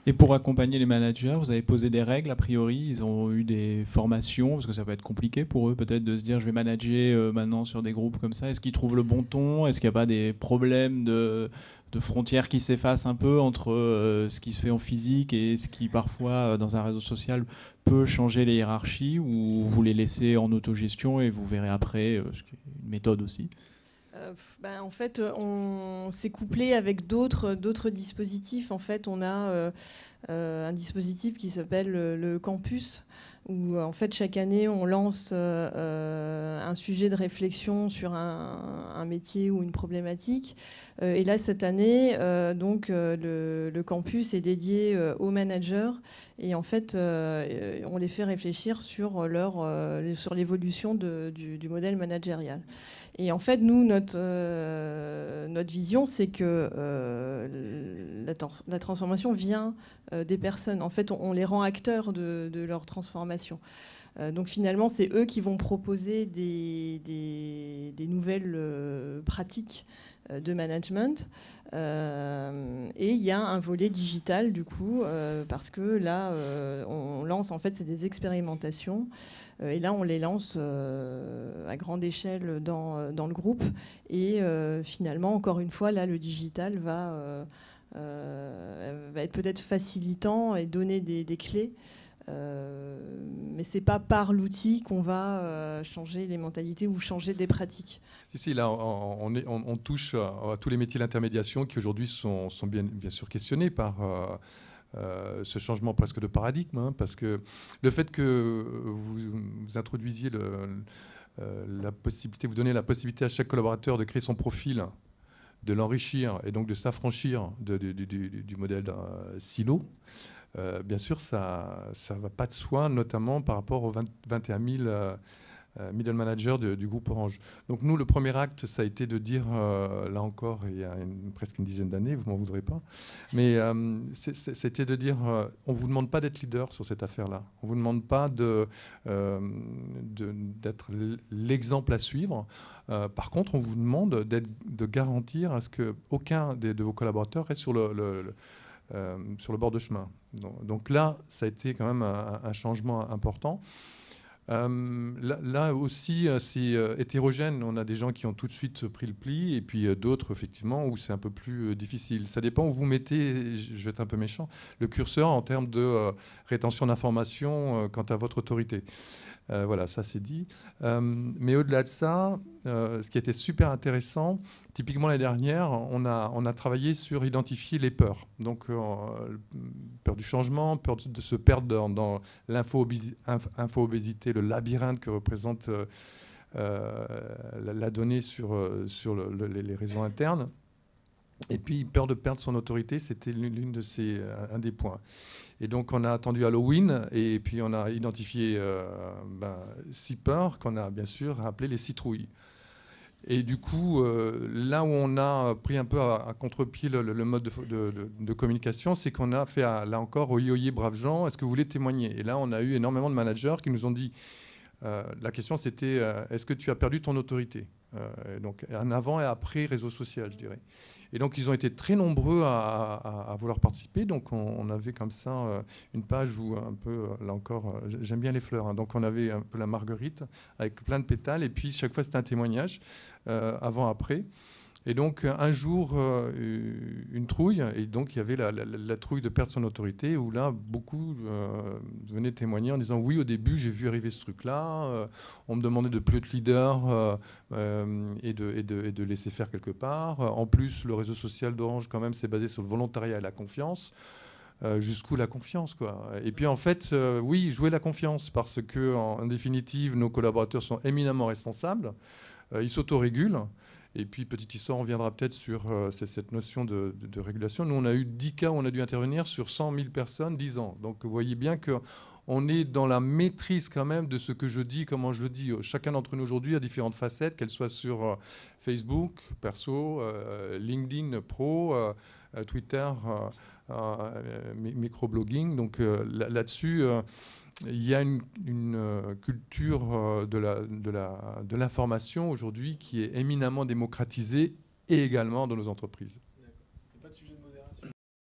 Et pour accompagner les managers, vous avez posé des règles a priori? Ils ont eu des formations? Parce que ça peut être compliqué pour eux peut-être de se dire je vais manager maintenant sur des groupes comme ça. Est-ce qu'ils trouvent le bon ton? Est-ce qu'il n'y a pas des problèmes de frontières qui s'effacent un peu entre ce qui se fait en physique et ce qui parfois dans un réseau social peut changer les hiérarchies? Ou vous les laissez en autogestion et vous verrez après, ce qui est une méthode aussi? En fait, on s'est couplé avec d'autres dispositifs. En fait, on a un dispositif qui s'appelle le campus, où en fait chaque année on lance un sujet de réflexion sur un métier ou une problématique. Et là cette année, le campus est dédié aux managers et en fait on les fait réfléchir sur sur l'évolution du modèle managérial. Et en fait, nous, notre vision, c'est que la transformation vient des personnes. En fait, on les rend acteurs de leur transformation. Donc finalement, c'est eux qui vont proposer des nouvelles pratiques de management. Et il y a un volet digital, du coup, parce que là, on lance, en fait, c'est des expérimentations. Et là, on les lance à grande échelle dans le groupe. Et finalement, encore une fois, là, le digital va être peut-être facilitant et donner des clés. Mais c'est pas par l'outil qu'on va changer les mentalités ou changer des pratiques. Si, là, on touche à tous les métiers de l'intermédiation qui aujourd'hui sont bien sûr questionnés par ce changement presque de paradigme, hein, parce que le fait que vous introduisiez la possibilité, vous donnez la possibilité à chaque collaborateur de créer son profil, de l'enrichir et donc de s'affranchir du modèle silo. Bien sûr, ça ne va pas de soi, notamment par rapport aux 21 000 middle managers du groupe Orange. Donc nous, le premier acte, ça a été de dire, là encore, il y a presque une dizaine d'années, vous m'en voudrez pas, mais c'était de dire, on ne vous demande pas d'être leader sur cette affaire-là. On ne vous demande pas d'être l'exemple à suivre. Par contre, on vous demande de garantir à ce qu'aucun de vos collaborateurs reste sur le bord de chemin. Donc là, ça a été quand même un changement important. Là aussi, c'est hétérogène. On a des gens qui ont tout de suite pris le pli et puis d'autres, effectivement, où c'est un peu plus difficile. Ça dépend où vous mettez, je vais être un peu méchant, le curseur en termes de rétention d'informations quant à votre autorité. Voilà, ça c'est dit. Mais au-delà de ça, ce qui était super intéressant, typiquement l'année dernière, on a travaillé sur identifier les peurs. Donc, peur du changement, peur de se perdre dans l'info-obésité, le labyrinthe que représente la donnée sur les réseaux internes. Et puis, peur de perdre son autorité, c'était un des points. Et donc, on a attendu Halloween et puis on a identifié 6 peurs qu'on a bien sûr appelées les citrouilles. Et du coup, là où on a pris un peu à contre-pied le mode de communication, c'est qu'on a fait, là encore, oyez, braves gens, est-ce que vous voulez témoigner? Et là, on a eu énormément de managers qui nous ont dit, la question c'était, est-ce que tu as perdu ton autorité? Donc, un avant et après réseau social, je dirais. Et donc, ils ont été très nombreux à vouloir participer. Donc, on avait comme ça une page où un peu, là encore, j'aime bien les fleurs. Hein, donc, on avait un peu la marguerite avec plein de pétales. Et puis, chaque fois, c'était un témoignage, avant-après. Et donc, un jour, une trouille. Et donc, il y avait la trouille de perdre son autorité, où là, beaucoup venaient témoigner en disant « Oui, au début, j'ai vu arriver ce truc-là. On me demandait de plus être leader et de laisser faire quelque part. En plus, le réseau social d'Orange, quand même, c'est basé sur le volontariat et la confiance. Jusqu'où la confiance, quoi. Et puis, en fait, oui, jouer la confiance, parce que, en définitive, nos collaborateurs sont éminemment responsables. Ils s'autorégulent. Et puis, petite histoire, on viendra peut-être sur cette notion de régulation. Nous, on a eu 10 cas où on a dû intervenir sur 100 000 personnes, 10 ans. Donc, vous voyez bien qu'on est dans la maîtrise quand même de ce que je dis, comment je le dis. Chacun d'entre nous aujourd'hui a différentes facettes, qu'elles soient sur Facebook, perso, LinkedIn, pro, Twitter, microblogging. Donc, là-dessus... il y a une culture de l'information aujourd'hui qui est éminemment démocratisée et également dans nos entreprises.